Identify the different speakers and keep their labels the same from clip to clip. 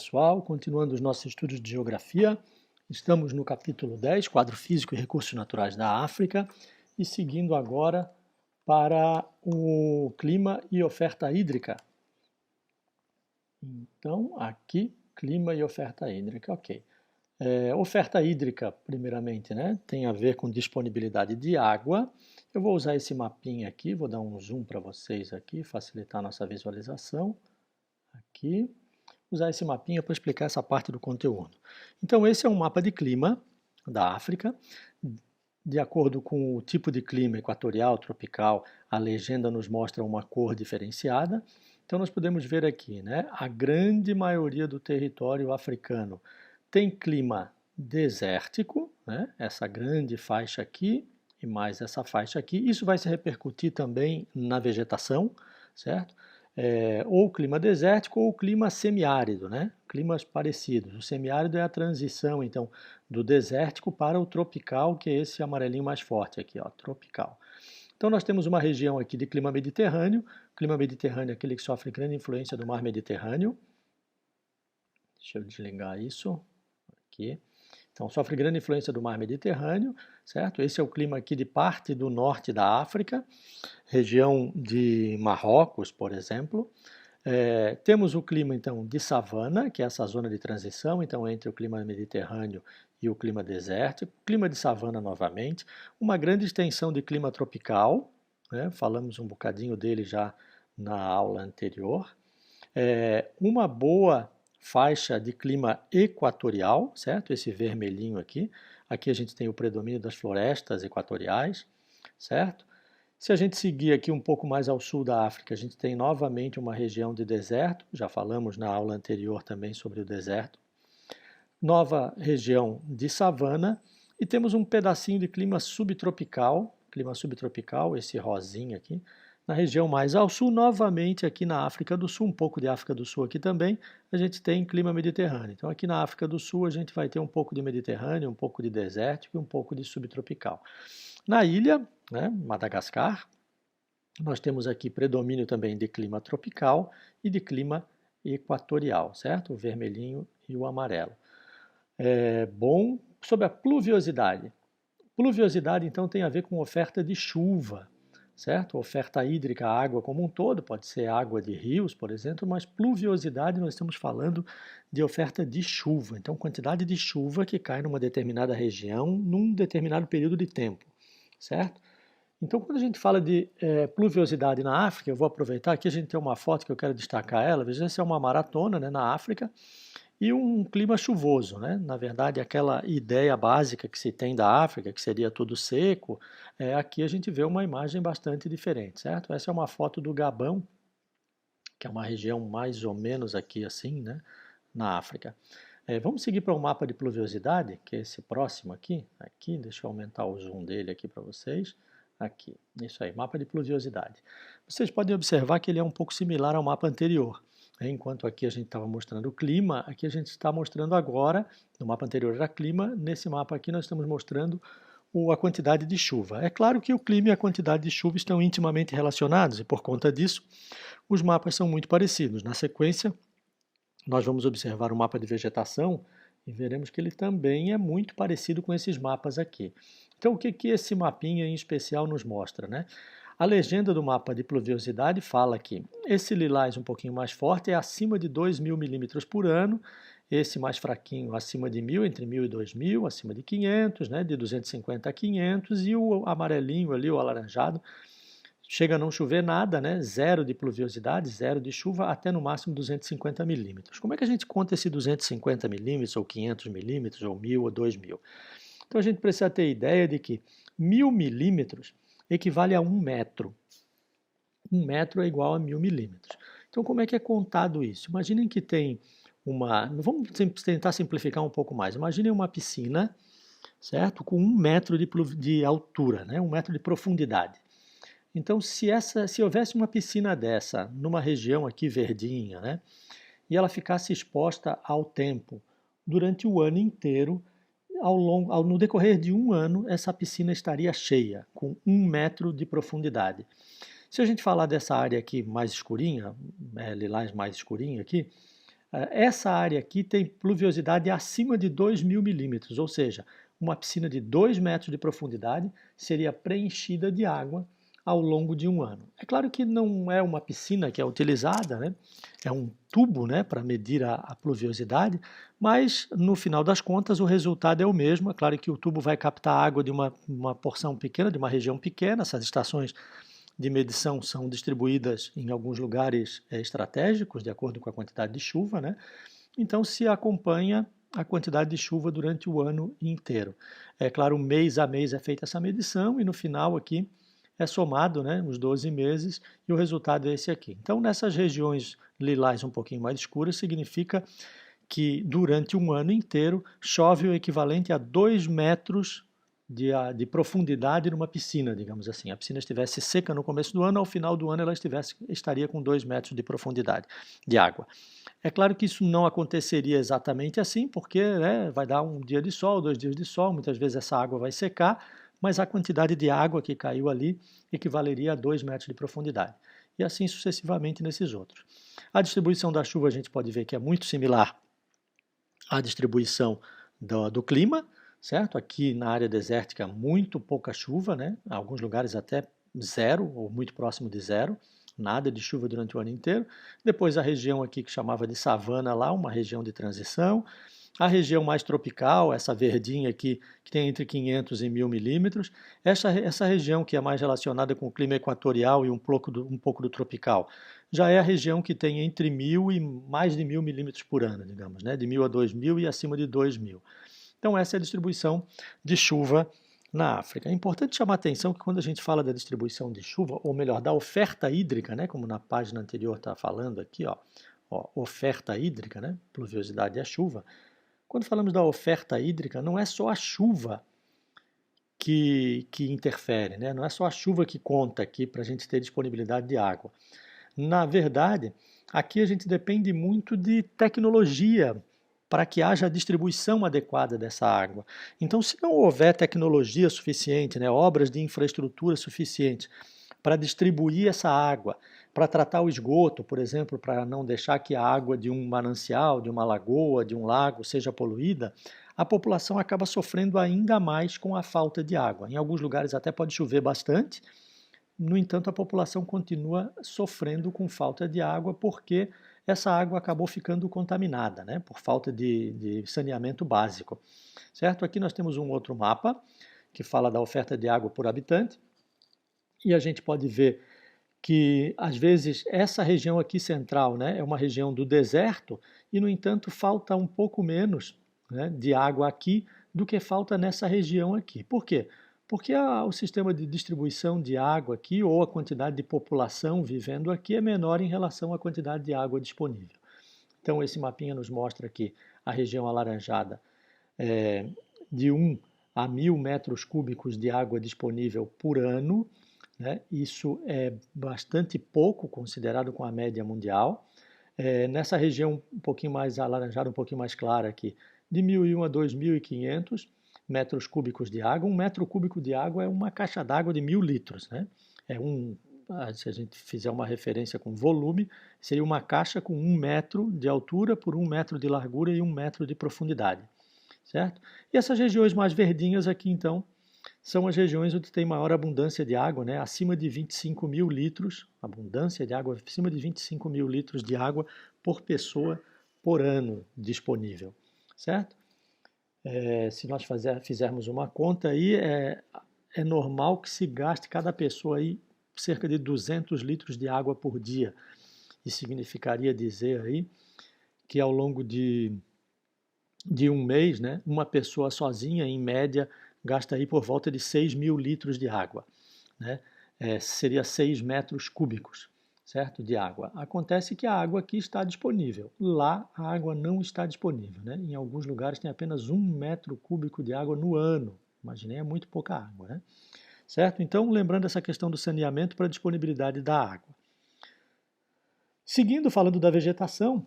Speaker 1: Pessoal, continuando os nossos estudos de geografia, estamos no capítulo 10, quadro físico e recursos naturais da África, e seguindo agora para o clima e oferta hídrica. Então, aqui, clima e oferta hídrica, ok. Oferta hídrica, primeiramente, né, tem a ver com disponibilidade de água. Eu vou usar esse mapinha aqui, vou dar um zoom para vocês aqui, facilitar a nossa visualização. Aqui. Usar esse mapinha para explicar essa parte do conteúdo. Então, esse é um mapa de clima da África. De acordo com o tipo de clima equatorial, tropical, a legenda nos mostra uma cor diferenciada. Então, nós podemos ver aqui, né, a grande maioria do território africano tem clima desértico, né, essa grande faixa aqui e mais essa faixa aqui. Isso vai se repercutir também na vegetação, certo? Ou clima desértico ou clima semiárido, né? Climas parecidos. O semiárido é a transição, então, do desértico para o tropical, que é esse amarelinho mais forte aqui, ó, tropical. Então, nós temos uma região aqui de clima mediterrâneo. Clima mediterrâneo é aquele que sofre grande influência do mar Mediterrâneo. Deixa eu desligar isso aqui. Então, sofre grande influência do mar Mediterrâneo, certo? Esse é o clima aqui de parte do norte da África, região de Marrocos, por exemplo. Temos o clima, então, de savana, que é essa zona de transição, então, entre o clima mediterrâneo e o clima desértico. Clima de savana novamente. Uma grande extensão de clima tropical, né? Falamos um bocadinho dele já na aula anterior. Uma boa faixa de clima equatorial, certo? Esse vermelhinho aqui. Aqui a gente tem o predomínio das florestas equatoriais, certo? Se a gente seguir aqui um pouco mais ao sul da África, a gente tem novamente uma região de deserto, já falamos na aula anterior também sobre o deserto. Nova região de savana e temos um pedacinho de clima subtropical, esse rosinha aqui, na região mais ao sul, novamente aqui na África do Sul, um pouco de África do Sul aqui também, a gente tem clima mediterrâneo. Então aqui na África do Sul a gente vai ter um pouco de Mediterrâneo, um pouco de desértico e um pouco de subtropical. Na ilha, né, Madagascar, nós temos aqui predomínio também de clima tropical e de clima equatorial, certo? O vermelhinho e o amarelo. Bom, sobre a pluviosidade. Pluviosidade, então, tem a ver com oferta de chuva, certo? Oferta hídrica, a água como um todo, pode ser água de rios, por exemplo, mas pluviosidade nós estamos falando de oferta de chuva. Então, quantidade de chuva que cai numa determinada região num determinado período de tempo, certo? Então, quando a gente fala de pluviosidade na África, eu vou aproveitar aqui, a gente tem uma foto que eu quero destacar ela, veja, essa é uma maratona, né, na África, e um clima chuvoso, né? Na verdade, aquela ideia básica que se tem da África, que seria tudo seco, aqui a gente vê uma imagem bastante diferente, certo? Essa é uma foto do Gabão, que é uma região mais ou menos aqui assim, né, na África. Vamos seguir para o mapa de pluviosidade, que é esse próximo aqui. Aqui, deixa eu aumentar o zoom dele aqui para vocês. Aqui, isso aí, mapa de pluviosidade. Vocês podem observar que ele é um pouco similar ao mapa anterior. Enquanto aqui a gente estava mostrando o clima, aqui a gente está mostrando agora, no mapa anterior era clima, nesse mapa aqui nós estamos mostrando a quantidade de chuva. É claro que o clima e a quantidade de chuva estão intimamente relacionados e por conta disso os mapas são muito parecidos. Na sequência, nós vamos observar o mapa de vegetação e veremos que ele também é muito parecido com esses mapas aqui. Então, o que esse mapinha em especial nos mostra, né? A legenda do mapa de pluviosidade fala que esse lilás um pouquinho mais forte é acima de 2.000 milímetros por ano, esse mais fraquinho acima de 1.000, entre 1.000 e 2.000, acima de 500, né, de 250 a 500, e o amarelinho ali, o alaranjado, chega a não chover nada, né, zero de pluviosidade, zero de chuva, até no máximo 250 milímetros. Como é que a gente conta esse 250 milímetros, ou 500 milímetros, ou 1.000 ou 2.000? Então a gente precisa ter ideia de que 1.000 milímetros equivale a 1 metro. 1 metro é igual a 1.000 milímetros. Então, como é que é contado isso? Imaginem que tem uma... Vamos tentar simplificar um pouco mais. Imaginem uma piscina, certo? Com 1 metro de altura, né? 1 metro de profundidade. Então, se houvesse uma piscina dessa numa região aqui verdinha, né? E ela ficasse exposta ao tempo durante o ano inteiro, no decorrer de um ano, essa piscina estaria cheia, com 1 metro de profundidade. Se a gente falar dessa área aqui mais escurinha, lilás mais escurinho aqui, Essa área aqui tem pluviosidade acima de 2.000 milímetros, ou seja, uma piscina de 2 metros de profundidade seria preenchida de água ao longo de um ano. É claro que não é uma piscina que é utilizada, né? É um tubo, né, para medir a pluviosidade, mas no final das contas o resultado é o mesmo. É claro que o tubo vai captar água de uma porção pequena, de uma região pequena. Essas estações de medição são distribuídas em alguns lugares estratégicos, de acordo com a quantidade de chuva, né? Então se acompanha a quantidade de chuva durante o ano inteiro. É claro, mês a mês é feita essa medição e no final aqui é somado, né, os 12 meses e o resultado é esse aqui. Então nessas regiões lilás um pouquinho mais escuras significa que durante um ano inteiro chove o equivalente a 2 metros de profundidade numa piscina, digamos assim. A piscina estivesse seca no começo do ano, ao final do ano ela estaria com 2 metros de profundidade de água. É claro que isso não aconteceria exatamente assim, porque né, vai dar um dia de sol, 2 dias de sol, muitas vezes essa água vai secar, mas a quantidade de água que caiu ali equivaleria a 2 metros de profundidade. E assim sucessivamente nesses outros. A distribuição da chuva a gente pode ver que é muito similar à distribuição do clima, certo? Aqui na área desértica, muito pouca chuva, né? Em alguns lugares até zero ou muito próximo de zero, nada de chuva durante o ano inteiro. Depois a região aqui que chamava de savana lá, uma região de transição. A região mais tropical, essa verdinha aqui, que tem entre 500 e 1.000 milímetros. Essa região que é mais relacionada com o clima equatorial e um pouco do tropical, já é a região que tem entre 1.000 e mais de 1.000 milímetros por ano, digamos, né? De 1.000 a 2.000 e acima de 2.000. Então essa é a distribuição de chuva na África. É importante chamar a atenção que quando a gente fala da distribuição de chuva, ou melhor, da oferta hídrica, né? Como na página anterior está falando aqui, ó, oferta hídrica, né? Pluviosidade é chuva. Quando falamos da oferta hídrica, não é só a chuva que interfere, né? Não é só a chuva que conta aqui para a gente ter disponibilidade de água. Na verdade, aqui a gente depende muito de tecnologia para que haja a distribuição adequada dessa água. Então, se não houver tecnologia suficiente, né, obras de infraestrutura suficientes para distribuir essa água, para tratar o esgoto, por exemplo, para não deixar que a água de um manancial, de uma lagoa, de um lago seja poluída, a população acaba sofrendo ainda mais com a falta de água. Em alguns lugares até pode chover bastante, no entanto, a população continua sofrendo com falta de água porque essa água acabou ficando contaminada, né, por falta de saneamento básico. Certo? Aqui nós temos um outro mapa que fala da oferta de água por habitante e a gente pode ver que, às vezes, essa região aqui central, né, é uma região do deserto e, no entanto, falta um pouco menos, né, de água aqui do que falta nessa região aqui. Por quê? Porque o sistema de distribuição de água aqui, ou a quantidade de população vivendo aqui, é menor em relação à quantidade de água disponível. Então, esse mapinha nos mostra aqui a região alaranjada de 1 a 1.000 metros cúbicos de água disponível por ano, né? Isso é bastante pouco considerado com a média mundial. Nessa região um pouquinho mais alaranjada, um pouquinho mais clara aqui, de 1.001 a 2.500 metros cúbicos de água. Um metro cúbico de água é uma caixa d'água de 1.000 litros, né? Se a gente fizer uma referência com volume, seria uma caixa com 1 metro de altura por 1 metro de largura e 1 metro de profundidade, certo? E essas regiões mais verdinhas aqui, então, são as regiões onde tem maior abundância de água, né? Acima de 25.000 litros, abundância de água, acima de 25.000 litros de água por pessoa por ano disponível, certo? Se nós fizermos uma conta aí, é normal que se gaste cada pessoa aí cerca de 200 litros de água por dia. Isso significaria dizer aí que ao longo de um mês, né, uma pessoa sozinha, em média, gasta aí por volta de 6.000 litros de água, né? Seria 6 metros cúbicos, certo? De água. Acontece que a água aqui está disponível. Lá a água não está disponível, né? Em alguns lugares tem apenas 1 metro cúbico de água no ano. Imaginei, é muito pouca água, né? Certo? Então, lembrando essa questão do saneamento para a disponibilidade da água. Seguindo, falando da vegetação,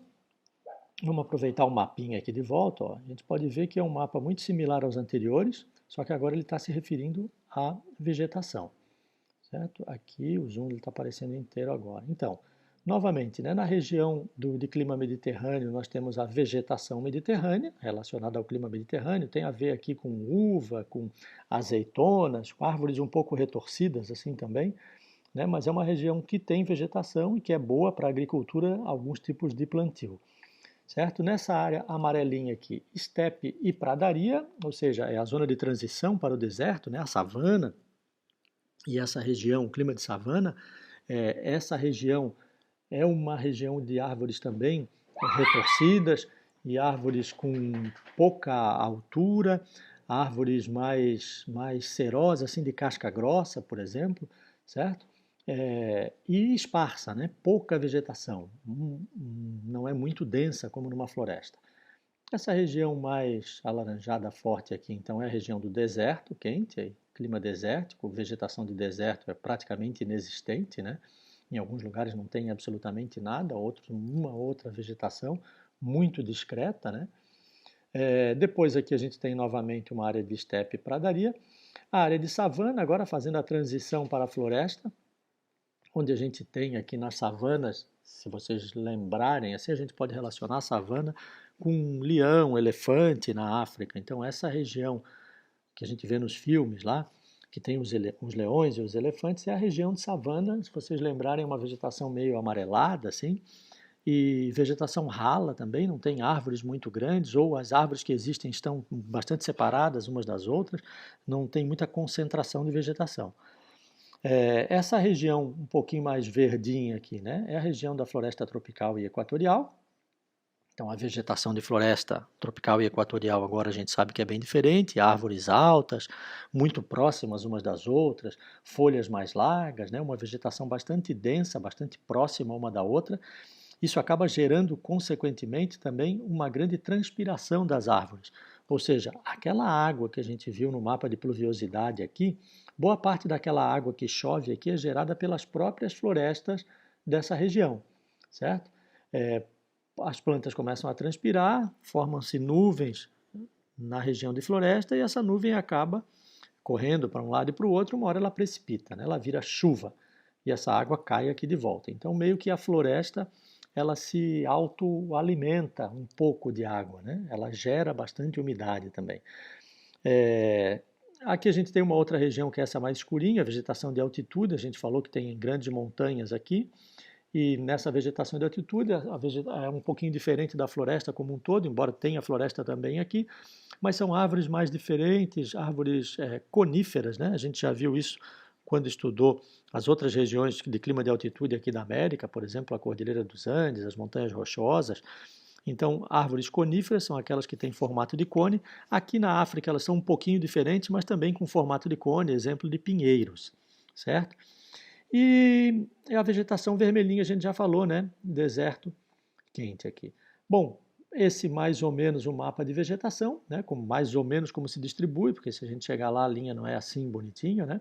Speaker 1: vamos aproveitar o mapinha aqui de volta. Ó. A gente pode ver que é um mapa muito similar aos anteriores, só que agora ele está se referindo à vegetação. Certo? Aqui o zoom está aparecendo inteiro agora. Então, Novamente, né, na região de clima mediterrâneo, nós temos a vegetação mediterrânea, relacionada ao clima mediterrâneo, tem a ver aqui com uva, com azeitonas, com árvores um pouco retorcidas assim também, né, mas é uma região que tem vegetação e que é boa para a agricultura, alguns tipos de plantio. Certo? Nessa área amarelinha aqui, estepe e pradaria, ou seja, é a zona de transição para o deserto, né, a savana, e essa região, o clima de savana, essa região é uma região de árvores também retorcidas e árvores com pouca altura, árvores mais cerosas, assim de casca grossa, por exemplo, certo? E esparsa, né? Pouca vegetação, não é muito densa como numa floresta. Essa região mais alaranjada forte aqui, então, é a região do deserto quente, clima desértico, vegetação de deserto é praticamente inexistente, né? Em alguns lugares não tem absolutamente nada, outros uma outra vegetação muito discreta, né? Depois aqui a gente tem novamente uma área de estepe e pradaria, a área de savana, agora fazendo a transição para a floresta, onde a gente tem aqui nas savanas, se vocês lembrarem, assim a gente pode relacionar a savana com leão, elefante na África. Então essa região que a gente vê nos filmes lá, que tem os leões e os elefantes, é a região de savana, se vocês lembrarem, uma vegetação meio amarelada, assim, e vegetação rala também, não tem árvores muito grandes, ou as árvores que existem estão bastante separadas umas das outras, não tem muita concentração de vegetação. Essa região um pouquinho mais verdinha aqui, né, é a região da floresta tropical e equatorial. Então, a vegetação de floresta tropical e equatorial agora a gente sabe que é bem diferente, árvores altas, muito próximas umas das outras, folhas mais largas, né? Uma vegetação bastante densa, bastante próxima uma da outra. Isso acaba gerando, consequentemente, também uma grande transpiração das árvores. Ou seja, aquela água que a gente viu no mapa de pluviosidade aqui, boa parte daquela água que chove aqui é gerada pelas próprias florestas dessa região, certo? As plantas começam a transpirar, formam-se nuvens na região de floresta e essa nuvem acaba correndo para um lado e para o outro, uma hora ela precipita, né? Ela vira chuva e essa água cai aqui de volta. Então, meio que a floresta ela se autoalimenta um pouco de água, né? Ela gera bastante umidade também. Aqui a gente tem uma outra região que é essa mais escurinha, a vegetação de altitude, a gente falou que tem grandes montanhas aqui, e nessa vegetação de altitude é um pouquinho diferente da floresta como um todo, embora tenha floresta também aqui, mas são árvores mais diferentes, árvores coníferas, né? A gente já viu isso quando estudou as outras regiões de clima de altitude aqui da América, por exemplo, a Cordilheira dos Andes, as Montanhas Rochosas. Então, árvores coníferas são aquelas que têm formato de cone. Aqui na África elas são um pouquinho diferentes, mas também com formato de cone, exemplo de pinheiros, certo? E a vegetação vermelhinha a gente já falou, né? Deserto quente aqui. Bom, esse mais ou menos o mapa de vegetação, né? Como mais ou menos como se distribui, porque se a gente chegar lá a linha não é assim bonitinha, né?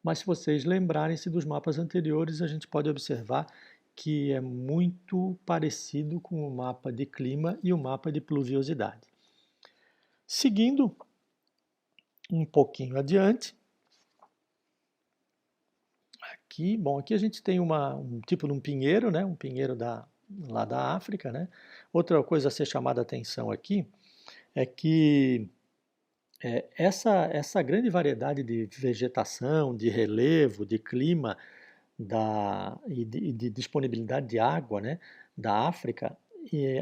Speaker 1: Mas se vocês lembrarem-se dos mapas anteriores, a gente pode observar que é muito parecido com o mapa de clima e o mapa de pluviosidade. Seguindo um pouquinho adiante, aqui, bom, aqui a gente tem um tipo de um pinheiro, né? Um pinheiro lá da África, né? Outra coisa a ser chamada a atenção aqui é que essa grande variedade de vegetação, de relevo, de clima e de disponibilidade de água, né, da África,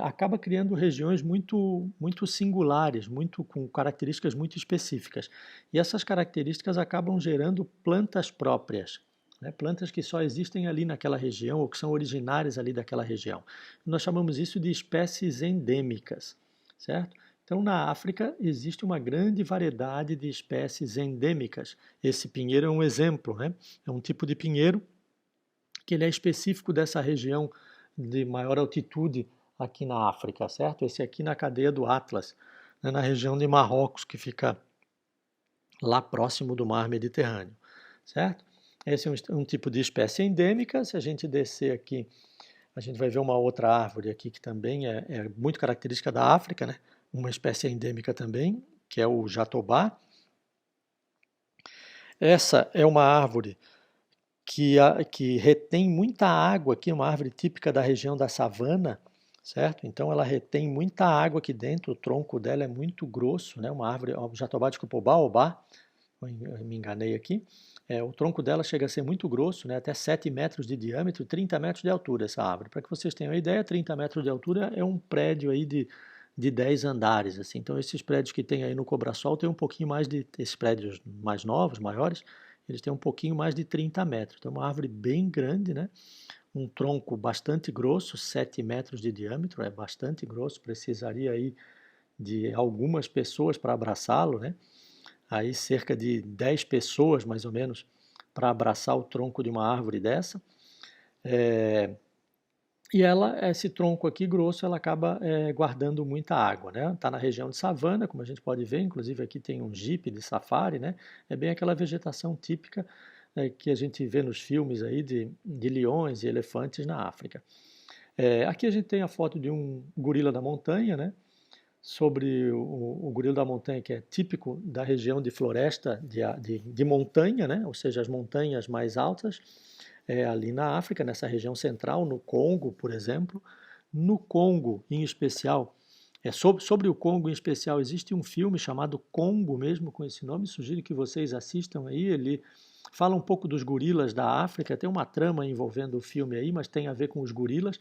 Speaker 1: acaba criando regiões muito singulares, com características muito específicas. E essas características acabam gerando plantas próprias, né, plantas que só existem ali naquela região ou que são originárias ali daquela região. Nós chamamos isso de espécies endêmicas, certo? Então, na África existe uma grande variedade de espécies endêmicas. Esse pinheiro é um exemplo, né? É um tipo de pinheiro que ele é específico dessa região de maior altitude aqui na África, certo? Esse aqui na cadeia do Atlas, né, na região de Marrocos, que fica lá próximo do mar Mediterrâneo, certo? Esse é um tipo de espécie endêmica. Se a gente descer aqui, a gente vai ver uma outra árvore aqui que também é muito característica da África, né? Uma espécie endêmica também, que é o jatobá. Essa é uma árvore que retém muita água aqui, uma árvore típica da região da savana, certo? Então ela retém muita água aqui dentro, o tronco dela é muito grosso, né? Uma árvore, jatobá, desculpa, baobá, eu me enganei aqui. O tronco dela chega a ser muito grosso, né? Até 7 metros de diâmetro, 30 metros de altura essa árvore. Para que vocês tenham uma ideia, 30 metros de altura é um prédio aí de 10 andares, assim. Então esses prédios que tem aí no Cobrasol tem um pouquinho mais esses prédios mais novos, maiores, eles têm um pouquinho mais de 30 metros. Então é uma árvore bem grande, né? Um tronco bastante grosso, 7 metros de diâmetro, é bastante grosso, precisaria aí de algumas pessoas para abraçá-lo, né? Aí cerca de 10 pessoas, mais ou menos, para abraçar o tronco de uma árvore dessa. E esse tronco aqui grosso, ela acaba guardando muita água, né? Está na região de savana, como a gente pode ver, inclusive aqui tem um jipe de safari, né? É bem aquela vegetação típica que a gente vê nos filmes aí de leões e elefantes na África. Aqui a gente tem a foto de um gorila da montanha, né? Sobre o gorila da montanha, que é típico da região de floresta de montanha, né? Ou seja, as montanhas mais altas, ali na África, nessa região central, no Congo, por exemplo. No Congo, em especial, sobre o Congo em especial, existe um filme chamado Congo mesmo, com esse nome, sugiro que vocês assistam aí, ele fala um pouco dos gorilas da África, tem uma trama envolvendo o filme aí, mas tem a ver com os gorilas,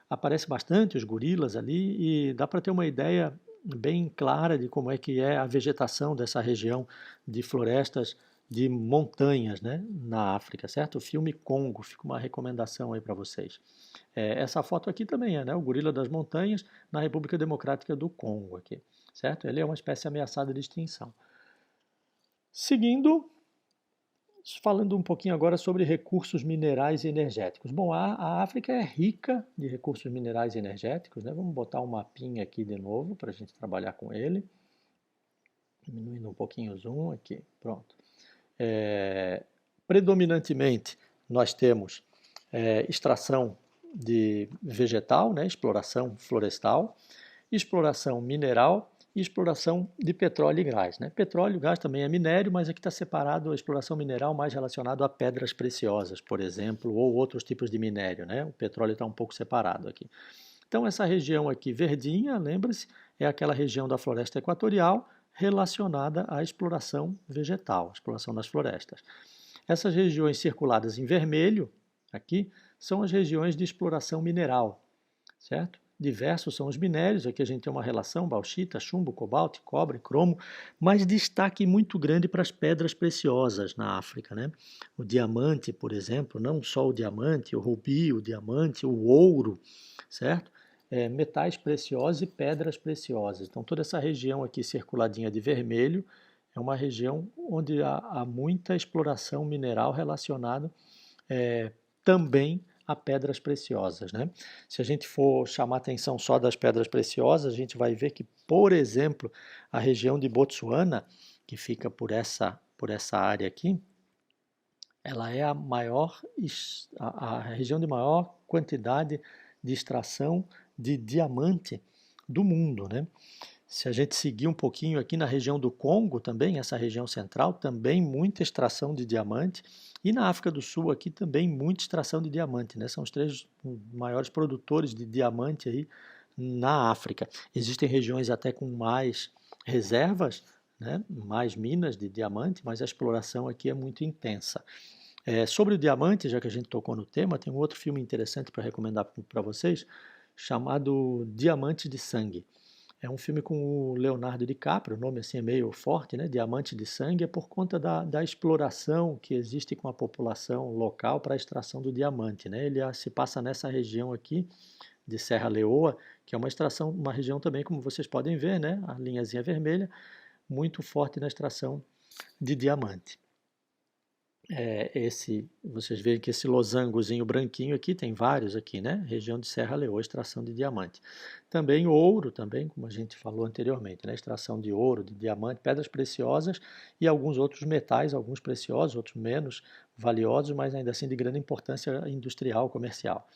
Speaker 1: aparece bastante os gorilas ali e dá para ter uma ideia bem clara de como é que é a vegetação dessa região de florestas de montanhas, né, na África, certo? O filme Congo, fica uma recomendação aí para vocês. Essa foto aqui também é, né, o gorila das montanhas na República Democrática do Congo aqui, certo? Ele é uma espécie ameaçada de extinção. Seguindo, falando um pouquinho agora sobre recursos minerais e energéticos. Bom, a África é rica de recursos minerais e energéticos, né? Vamos botar um mapinha aqui de novo para a gente trabalhar com ele. Diminuindo um pouquinho o zoom aqui, pronto. Predominantemente, nós temos extração de vegetal, né? Exploração florestal, exploração mineral e exploração de petróleo e gás, né? Petróleo e gás também é minério, mas aqui está separado a exploração mineral mais relacionado a pedras preciosas, por exemplo, ou outros tipos de minério, né? O petróleo está um pouco separado aqui. Então essa região aqui verdinha, lembre-se, é aquela região da floresta equatorial relacionada à exploração vegetal, exploração das florestas. Essas regiões circuladas em vermelho, aqui, são as regiões de exploração mineral, certo? Diversos são os minérios, aqui a gente tem uma relação, bauxita, chumbo, cobalto, cobre, cromo, mas destaque muito grande para as pedras preciosas na África, né? O diamante, por exemplo, não só o diamante, o rubi, o diamante, o ouro, certo? Metais preciosos e pedras preciosas. Então toda essa região aqui circuladinha de vermelho é uma região onde há muita exploração mineral relacionada também a pedras preciosas, né? Se a gente for chamar atenção só das pedras preciosas, a gente vai ver que, por exemplo, a região de Botsuana, que fica por essa área aqui, ela é a região de maior quantidade de extração de diamante do mundo, né? Se a gente seguir um pouquinho aqui na região do Congo também, essa região central, também muita extração de diamante. E na África do Sul aqui também muita extração de diamante, né? São os 3 maiores produtores de diamante aí na África. Existem regiões até com mais reservas, né? Mais minas de diamante, mas a exploração aqui é muito intensa. Sobre o diamante, já que a gente tocou no tema, tem um outro filme interessante para recomendar para vocês, chamado Diamante de Sangue. É um filme com o Leonardo DiCaprio, o nome assim é meio forte, né? Diamante de Sangue, é por conta da exploração que existe com a população local para a extração do diamante, né? Ele se passa nessa região aqui de Serra Leoa, que é uma região também, como vocês podem ver, né? A linhazinha vermelha, muito forte na extração de diamante. Vocês veem que esse losangozinho branquinho aqui, tem vários aqui, né? Região de Serra Leoa, extração de diamante. Também ouro, também, como a gente falou anteriormente, né? Extração de ouro, de diamante, pedras preciosas e alguns outros metais, alguns preciosos, outros menos valiosos, mas ainda assim de grande importância industrial, comercial.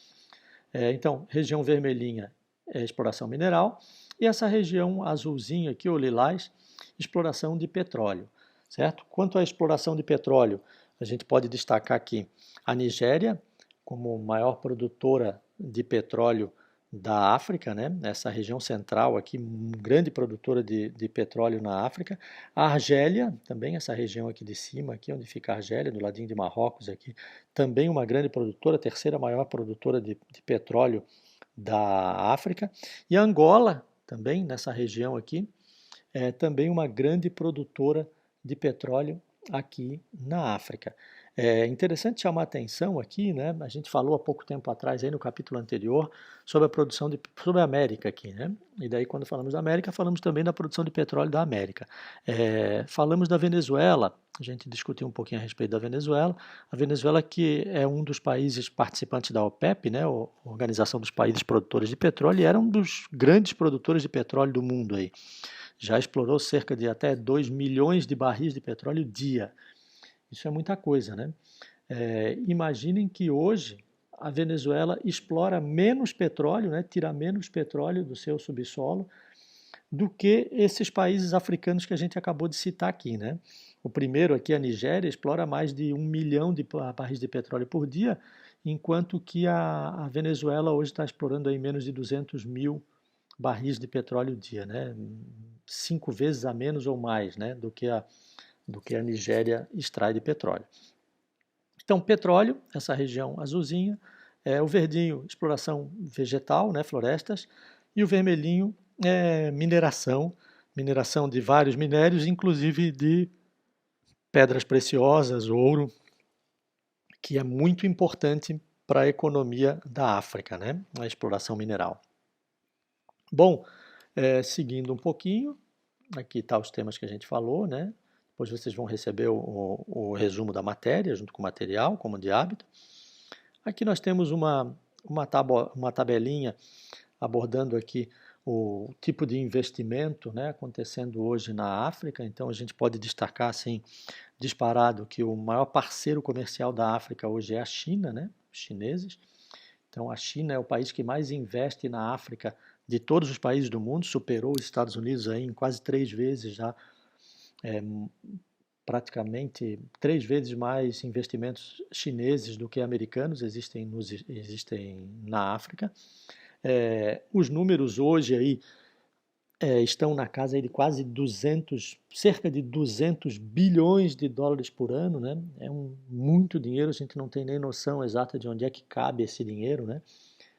Speaker 1: Então, região vermelhinha é exploração mineral e essa região azulzinha aqui, ou lilás, exploração de petróleo, certo? Quanto à exploração de petróleo, a gente pode destacar aqui A Nigéria, como maior produtora de petróleo da África, né? Essa região central aqui, grande produtora de petróleo na África. A Argélia, também essa região aqui de cima, aqui onde fica a Argélia, do ladinho de Marrocos aqui, também uma grande produtora, terceira maior produtora de petróleo da África. E Angola, também nessa região aqui, é também uma grande produtora de petróleo aqui na África. É interessante chamar a atenção aqui, né? A gente falou há pouco tempo atrás, aí no capítulo anterior, sobre a produção sobre a América aqui, né? E daí, quando falamos da América, falamos também da produção de petróleo da América. Falamos da Venezuela, a gente discutiu um pouquinho a respeito da Venezuela. A Venezuela, que é um dos países participantes da OPEP, né? A Organização dos Países Produtores de Petróleo, e era um dos grandes produtores de petróleo do mundo aí. Já explorou cerca de até 2 milhões de barris de petróleo dia. Isso é muita coisa, né? Imaginem que hoje a Venezuela explora menos petróleo, né, tira menos petróleo do seu subsolo do que esses países africanos que a gente acabou de citar aqui, né? O primeiro aqui, a Nigéria, explora mais de 1 milhão de barris de petróleo por dia, enquanto que a Venezuela hoje está explorando aí menos de 200 mil barris de petróleo dia, né? 5 vezes a menos ou mais, né, do que a Nigéria extrai de petróleo. Então, petróleo, essa região azulzinha, o verdinho, exploração vegetal, né, florestas, e o vermelhinho é mineração de vários minérios, inclusive de pedras preciosas, ouro, que é muito importante para a economia da África, né, a exploração mineral. Bom, seguindo um pouquinho, aqui tá os temas que a gente falou, né? Depois vocês vão receber o resumo da matéria, junto com o material, como de hábito. Aqui nós temos uma tabelinha abordando aqui o tipo de investimento, né, acontecendo hoje na África. Então a gente pode destacar assim, disparado, que o maior parceiro comercial da África hoje é a China, né, os chineses. Então a China é o país que mais investe na África de todos os países do mundo, superou os Estados Unidos aí em quase 3 vezes já, praticamente 3 vezes mais investimentos chineses do que americanos existem na África. Os números hoje aí estão na casa aí de quase cerca de 200 bilhões de dólares por ano, né? Muito dinheiro, a gente não tem nem noção exata de onde é que cabe esse dinheiro, né?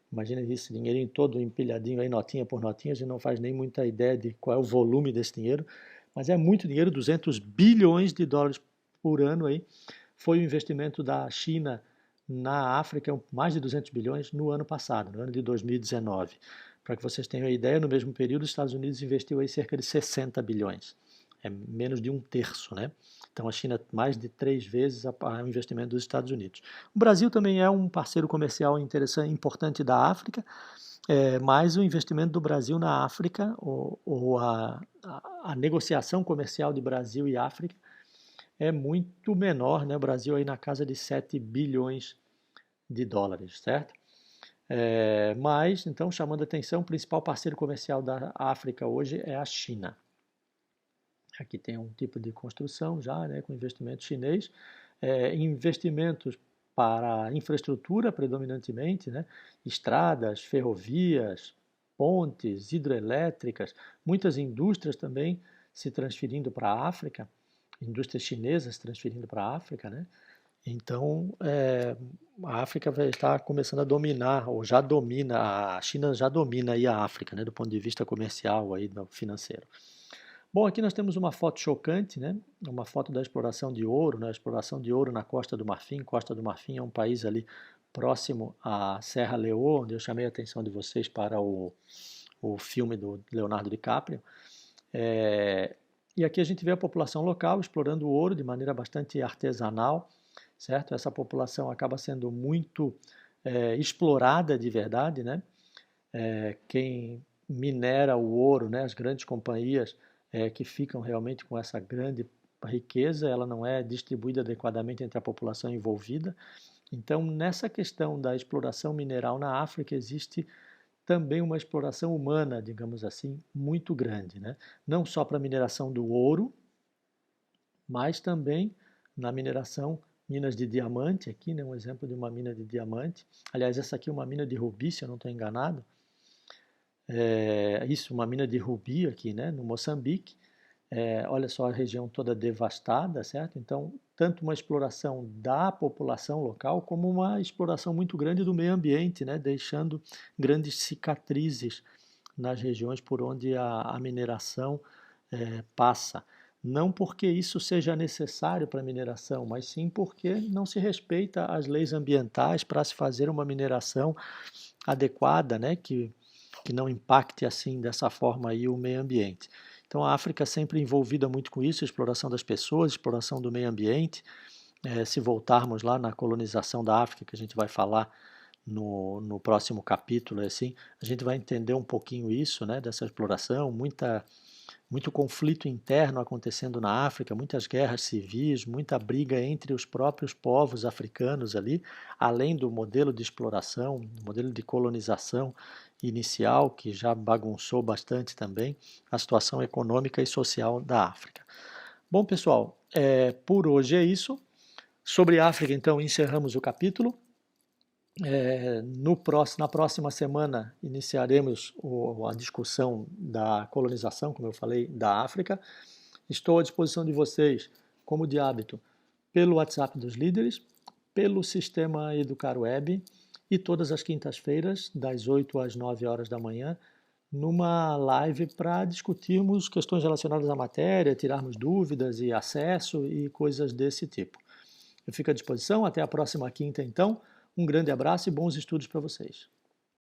Speaker 1: Imagina esse dinheirinho todo empilhadinho aí, notinha por notinha, a gente não faz nem muita ideia de qual é o volume desse dinheiro, mas é muito dinheiro, 200 bilhões de dólares por ano aí. Foi o investimento da China na África, mais de 200 bilhões no ano passado, no ano de 2019. Para que vocês tenham uma ideia, no mesmo período os Estados Unidos investiu aí cerca de 60 bilhões. É menos de 1/3, né? Então a China mais de 3 vezes o investimento dos Estados Unidos. O Brasil também é um parceiro comercial interessante, importante da África, mas o investimento do Brasil na África, ou a negociação comercial de Brasil e África, é muito menor, né? O Brasil aí na casa de 7 bilhões de dólares, certo? Mas, então, chamando a atenção, o principal parceiro comercial da África hoje é a China. Aqui tem um tipo de construção já, né, com investimento chinês, investimentos para infraestrutura predominantemente, né, estradas, ferrovias, pontes, hidrelétricas, muitas indústrias também se transferindo para a África, indústrias chinesas se transferindo para a África, né? Então, a África vai estar começando a dominar, ou já domina, a China já domina aí a África, né, do ponto de vista comercial, aí, financeiro. Bom, aqui nós temos uma foto chocante, né? Uma foto da exploração de ouro, né? A exploração de ouro na Costa do Marfim. Costa do Marfim é um país ali próximo à Serra Leoa, onde eu chamei a atenção de vocês para o filme do Leonardo DiCaprio. E aqui a gente vê a população local explorando o ouro de maneira bastante artesanal, certo? Essa população acaba sendo muito explorada de verdade, né? Quem minera o ouro, né? As grandes companhias que ficam realmente com essa grande riqueza, ela não é distribuída adequadamente entre a população envolvida. Então, nessa questão da exploração mineral na África, existe também uma exploração humana, digamos assim, muito grande, né? Não só para a mineração do ouro, mas também na mineração minas de diamante aqui, né, um exemplo de uma mina de diamante. Aliás, essa aqui é uma mina de rubi, se eu não estou enganado. Isso, uma mina de rubi aqui, né, no Moçambique. Olha só a região toda devastada, certo? Então, tanto uma exploração da população local, como uma exploração muito grande do meio ambiente, né? Deixando grandes cicatrizes nas regiões por onde a mineração passa. Não porque isso seja necessário para a mineração, mas sim porque não se respeita as leis ambientais para se fazer uma mineração adequada, né? Que não impacte assim dessa forma aí o meio ambiente. Então a África sempre envolvida muito com isso, exploração das pessoas, exploração do meio ambiente. Se voltarmos lá na colonização da África, que a gente vai falar no próximo capítulo, assim, a gente vai entender um pouquinho isso, né, dessa exploração, muito conflito interno acontecendo na África, muitas guerras civis, muita briga entre os próprios povos africanos ali, além do modelo de exploração, modelo de colonização inicial, que já bagunçou bastante também a situação econômica e social da África. Bom, pessoal, por hoje é isso. Sobre a África, então, encerramos o capítulo. Na próxima semana iniciaremos a discussão da colonização, como eu falei, da África. Estou à disposição de vocês, como de hábito, pelo WhatsApp dos líderes, pelo sistema Educar Web e todas as quintas-feiras, das 8 às 9 horas da manhã, numa live para discutirmos questões relacionadas à matéria, tirarmos dúvidas e acesso e coisas desse tipo. Eu fico à disposição, até a próxima quinta então. Um grande abraço e bons estudos para vocês.